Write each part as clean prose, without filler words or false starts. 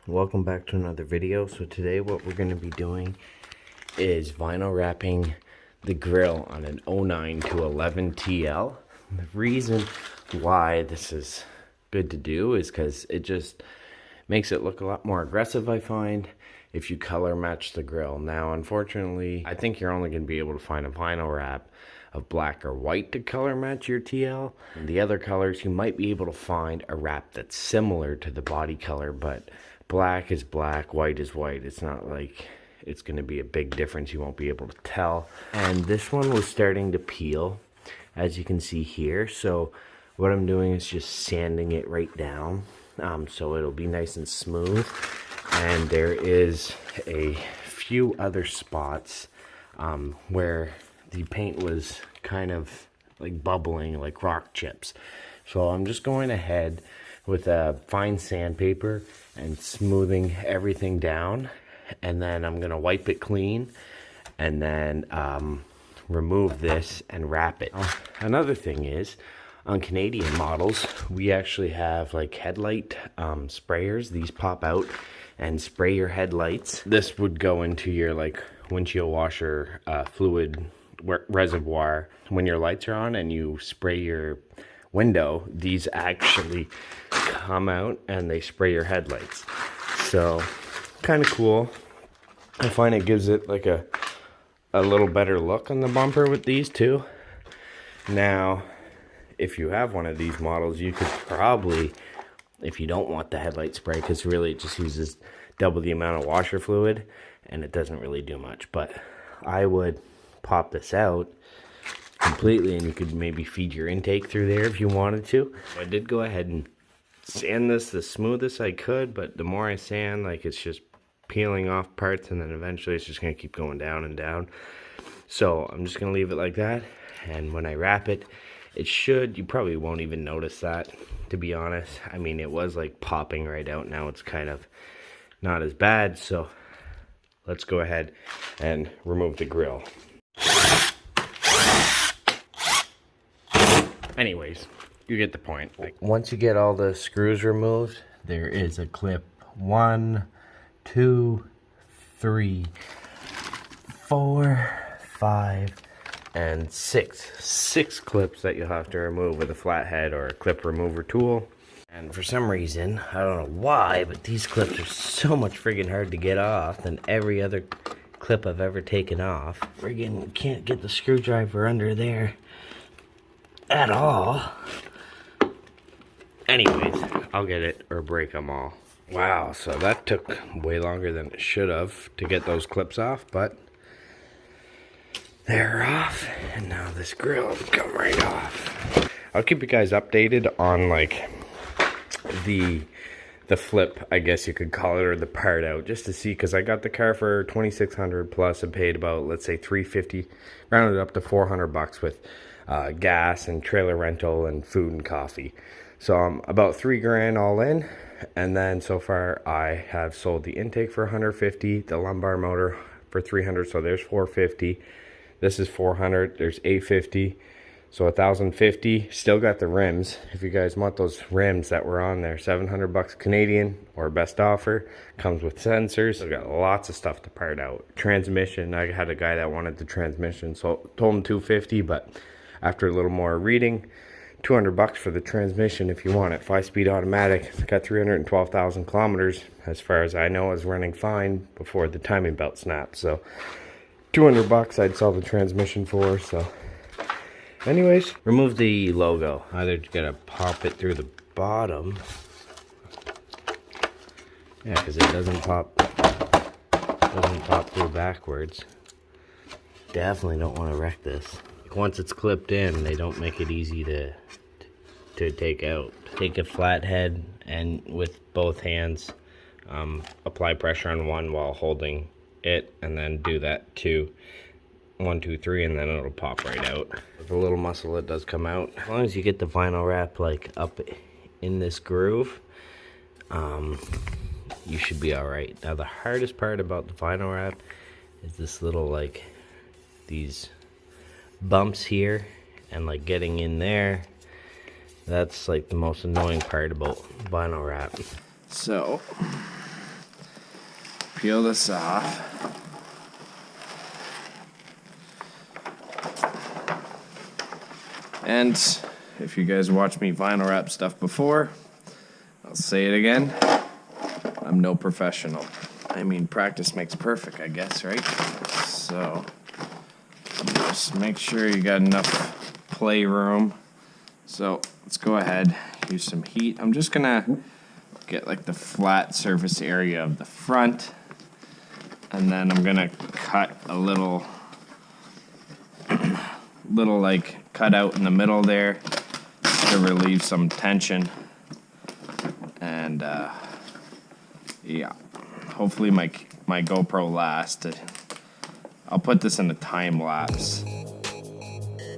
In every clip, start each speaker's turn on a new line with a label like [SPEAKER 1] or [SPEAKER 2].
[SPEAKER 1] welcome back to another video. So today what we're going to be doing is vinyl wrapping the grill on an 09 to 11 TL. The reason why this is good to do is because it just makes it look a lot more aggressive, I find, if you color match the grill. Now unfortunately, I think you're only going to be able to find a vinyl wrap of black or white to color match your TL. And the other colors, you might be able to find a wrap that's similar to the body color, but black is black, white is white. It's not like it's going to be a big difference. You won't be able to tell. And this one was starting to peel, as you can see here. So what I'm doing is just sanding it right down, so it'll be nice and smooth. And there is a few other spots where the paint was kind of like bubbling like rock chips. So I'm just going ahead with a fine sandpaper and smoothing everything down, and then I'm gonna wipe it clean and then remove this and wrap it. Another thing is, on Canadian models, we actually have like headlight sprayers. These pop out and spray your headlights. This would go into your like windshield washer fluid reservoir when your lights are on and you spray your window. These actually come out and they spray your headlights. So kind of cool. I find it gives it like a little better look on the bumper with these too. Now if you have one of these models, you could probably, if you don't want the headlight spray, because really it just uses double the amount of washer fluid and it doesn't really do much, but I would pop this out completely and you could maybe feed your intake through there if you wanted to. I did go ahead and sand this the smoothest I could, but the more I sand, like, it's just peeling off parts and then eventually it's just going to keep going down and down. So I'm just going to leave it like that, and when I wrap it, it should, you probably won't even notice that, to be honest. I mean, it was like popping right out. Now it's kind of not as bad. So let's go ahead and remove the grill. Anyways, you get the point. Once you get all the screws removed, there is a clip 1, 2, 3, 4, 5, and 6 clips that you'll have to remove with a flathead or a clip remover tool. And for some reason, I don't know why, but these clips are so much friggin' hard to get off than every other clip I've ever taken off. Friggin' can't get the screwdriver under there at all. Anyways, I'll get it or break them all. Wow, so that took way longer than it should have to get those clips off, but they're off, and now this grill will come right off. I'll keep you guys updated on like the flip, I guess you could call it, or the part out, just to see, because I got the car for $2,600 plus and paid about, let's say, $350, rounded up to $400 with gas and trailer rental and food and coffee. So I'm about $3 grand all in. And then so far I have sold the intake for $150, the lumbar motor for $300, so there's $450. This is $400, there's $850, so $1,050. Still got the rims. If you guys want those rims that were on there, $700 Canadian or best offer. Comes with sensors. I've got lots of stuff to part out. Transmission, I had a guy that wanted the transmission, so told him $250, but after a little more reading, $200 for the transmission if you want it. 5-speed automatic. It's got 312,000 kilometers, as far as I know, is running fine before the timing belt snapped. So $200 I'd sell the transmission for. So anyways, remove the logo. Either gotta pop it through the bottom, yeah, because it doesn't pop through backwards. Definitely don't want to wreck this. Once it's clipped in, they don't make it easy to take out. Take a flathead and with both hands apply pressure on one while holding it, and then do that 2, 1, 2, 3, and then it'll pop right out. With a little muscle, it does come out. As long as you get the vinyl wrap like up in this groove, you should be all right. Now the hardest part about the vinyl wrap is this little, like, these bumps here, and like getting in there. That's like the most annoying part about vinyl wrap. So peel this off. And if you guys watched me vinyl wrap stuff before, I'll say it again, I'm no professional. I mean, practice makes perfect, I guess, right? So just make sure you got enough playroom. So let's go ahead, use some heat. I'm just gonna get like the flat surface area of the front, and then I'm gonna cut a little like cut out in the middle there to relieve some tension. And yeah, hopefully my GoPro lasts. I'll put this in a time lapse.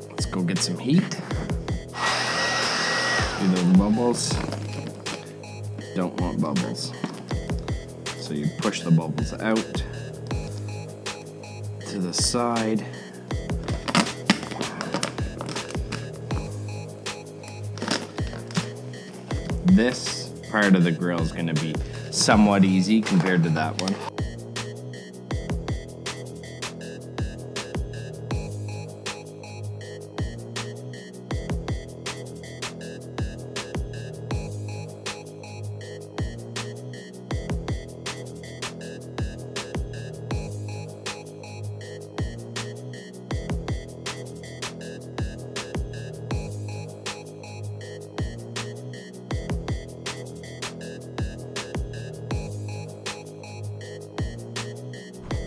[SPEAKER 1] Let's go get some heat. Do those bubbles. Don't want bubbles. So you push the bubbles out to the side. This part of the grill is going to be somewhat easy compared to that one.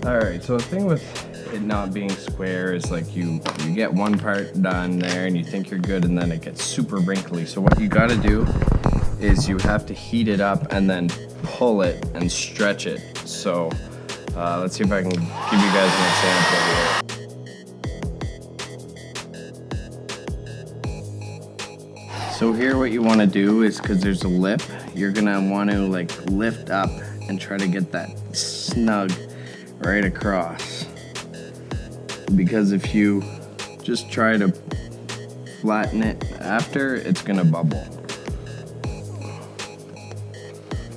[SPEAKER 1] Alright, so the thing with it not being square is like you get one part done there and you think you're good, and then it gets super wrinkly. So what you gotta do is you have to heat it up and then pull it and stretch it. So let's see if I can give you guys an example here. So here what you want to do is, because there's a lip, you're gonna want to like lift up and try to get that snug right across, because if you just try to flatten it after, it's gonna bubble.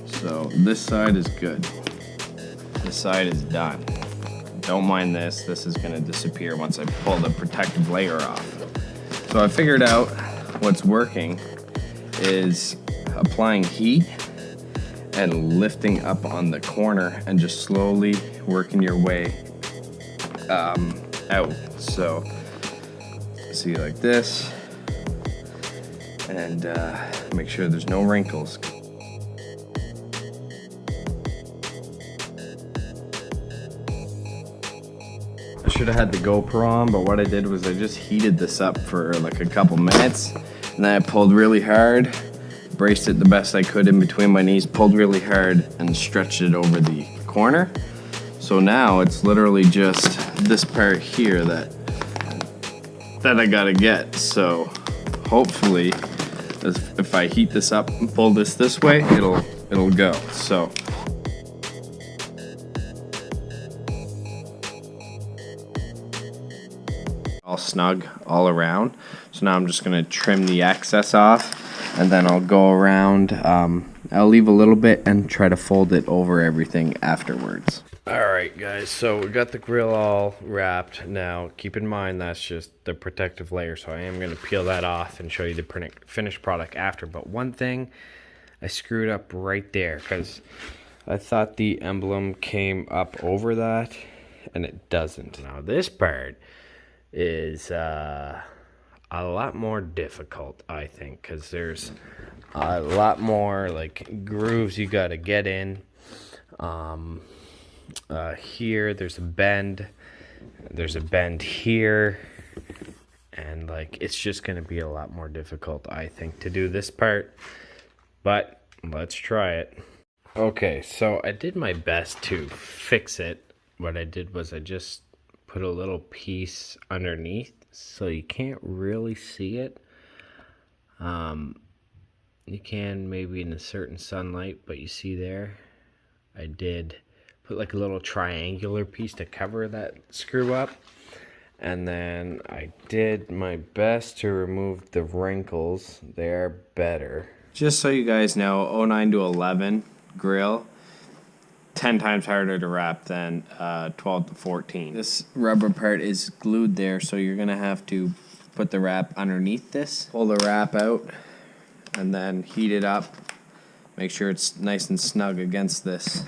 [SPEAKER 1] So this side is good, this side is done. Don't mind this is gonna disappear once I pull the protective layer off. So I figured out what's working is applying heat and lifting up on the corner and just slowly working your way out. So see, like this, and make sure there's no wrinkles. I should have had the GoPro on, but what I did was I just heated this up for like a couple minutes, and then I pulled really hard, braced it the best I could in between my knees, pulled really hard, and stretched it over the corner. So now it's literally just this part here that I gotta get. So hopefully, if I heat this up and pull this way, it'll go. So all snug all around. So now I'm just gonna trim the excess off, and then I'll go around. I'll leave a little bit and try to fold it over everything afterwards. Alright guys, so we got the grill all wrapped. Now keep in mind that's just the protective layer, so I am going to peel that off and show you the finished product after. But one thing, I screwed up right there because I thought the emblem came up over that, and it doesn't. Now this part is a lot more difficult, I think, because there's a lot more like grooves you got to get in. Here there's a bend here, and like it's just gonna be a lot more difficult, I think, to do this part, but let's try it. Okay, so I did my best to fix it. What I did was I just put a little piece underneath so you can't really see it. You can maybe in a certain sunlight, but you see there I did put like a little triangular piece to cover that screw up, and then I did my best to remove the wrinkles. They're better. Just so you guys know, 09 to 11 grill,
[SPEAKER 2] 10 times harder to wrap than 12 to 14. This rubber part is glued there, so you're gonna have to put the wrap underneath this, pull the wrap out, and then heat it up. Make sure it's nice and snug against this.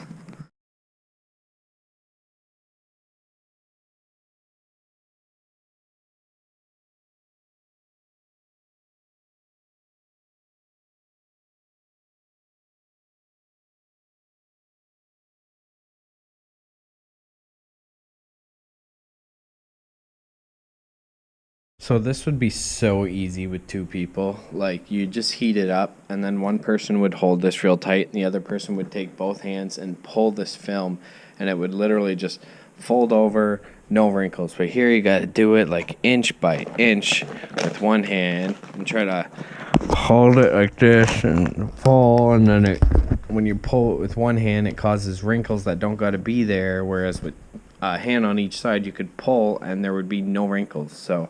[SPEAKER 2] So this would be so easy with two people. Like, you just heat it up, and then one person would hold this real tight, and the other person would take both hands and pull this film, and it would literally just fold over, no wrinkles. But here you got to do it like inch by inch with one hand, and try to hold it like this and pull, and then when you pull it with one hand, it causes wrinkles that don't got to be there, whereas with a hand on each side, you could pull, and there would be no wrinkles. So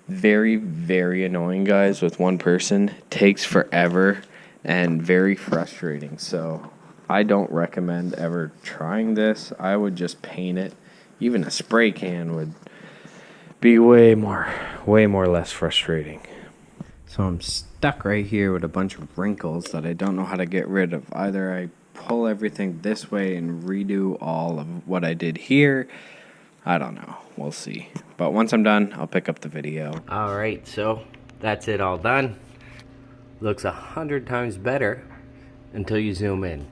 [SPEAKER 2] very, very annoying, guys, with one person. Takes forever and very frustrating. So I don't recommend ever trying this. I would just paint it. Even a spray can would be way more less frustrating. So I'm stuck right here with a bunch of wrinkles that I don't know how to get rid of. Either I pull everything this way and redo all of what I did here. I don't know. We'll see. But once I'm done, I'll pick up the video.
[SPEAKER 1] Alright, so that's it all done. Looks 100 times better until you zoom in.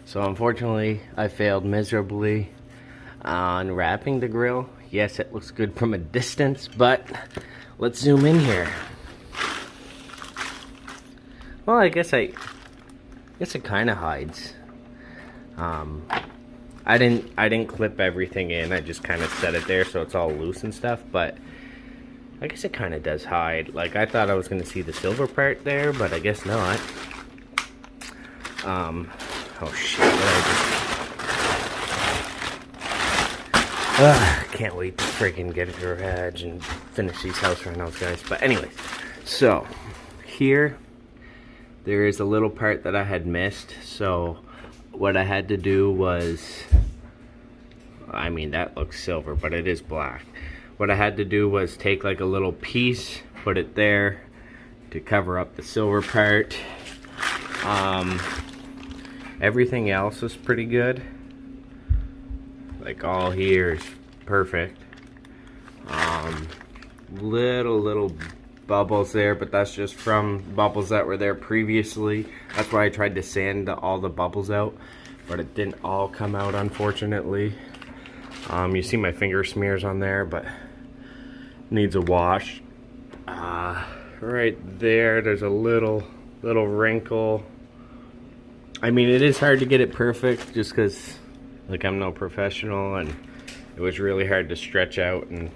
[SPEAKER 1] So unfortunately, I failed miserably on wrapping the grill. Yes, it looks good from a distance, but let's zoom in here. Well, I guess it kind of hides. I didn't clip everything in. I just kind of set it there so it's all loose and stuff, but I guess it kind of does hide. Like, I thought I was going to see the silver part there, but I guess not. Oh shit, can't wait to freaking get a garage and finish these house rentals, guys. But anyways, so here there is a little part that I had missed. So what I had to do was, I mean, that looks silver, but it is black. What I had to do was take like a little piece, put it there to cover up the silver part. Everything else is pretty good. Like, all here is perfect. Little bubbles there, but that's just from bubbles that were there previously. That's why I tried to sand all the bubbles out, but it didn't all come out, unfortunately. You see my finger smears on there, but needs a wash. Right there's a little wrinkle. I mean, it is hard to get it perfect just because, like, I'm no professional, and it was really hard to stretch out and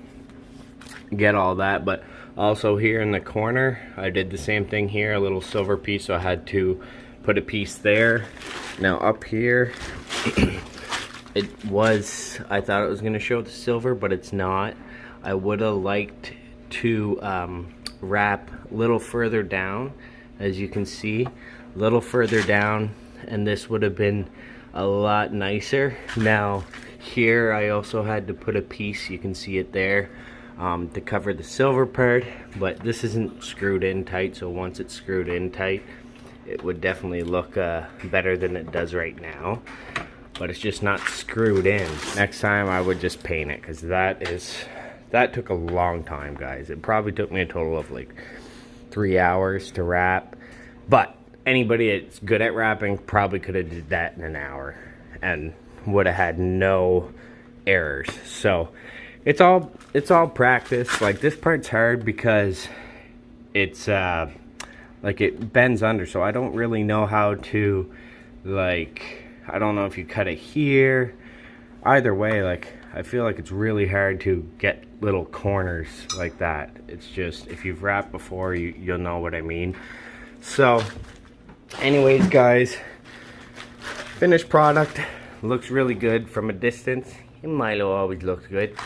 [SPEAKER 1] get all that. But also here in the corner, I did the same thing here, a little silver piece, so I had to put a piece there. Now up here, I thought it was going to show the silver, but it's not. I would have liked to wrap a little further down, as you can see, a little further down, and this would have been a lot nicer. Now here I also had to put a piece, you can see it there, to cover the silver part, but this isn't screwed in tight, so once it's screwed in tight, it would definitely look better than it does right now. But it's just not screwed in. Next time I would just paint it, because that took a long time, guys. It probably took me a total of like 3 hours to wrap, but anybody that's good at wrapping probably could have did that in an hour and would have had no errors. So it's all practice. Like, this part's hard because it's like, it bends under, so I don't really know how to, like, I don't know if you cut it here. Either way, like, I feel like it's really hard to get little corners like that. It's just, if you've wrapped before, you'll know what I mean. So anyways, guys, finished product looks really good from a distance. Milo always looks good.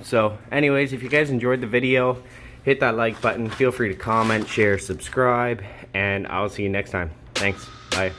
[SPEAKER 1] So anyways, if you guys enjoyed the video, hit that like button. Feel free to comment, share, subscribe, and I'll see you next time. Thanks. Bye.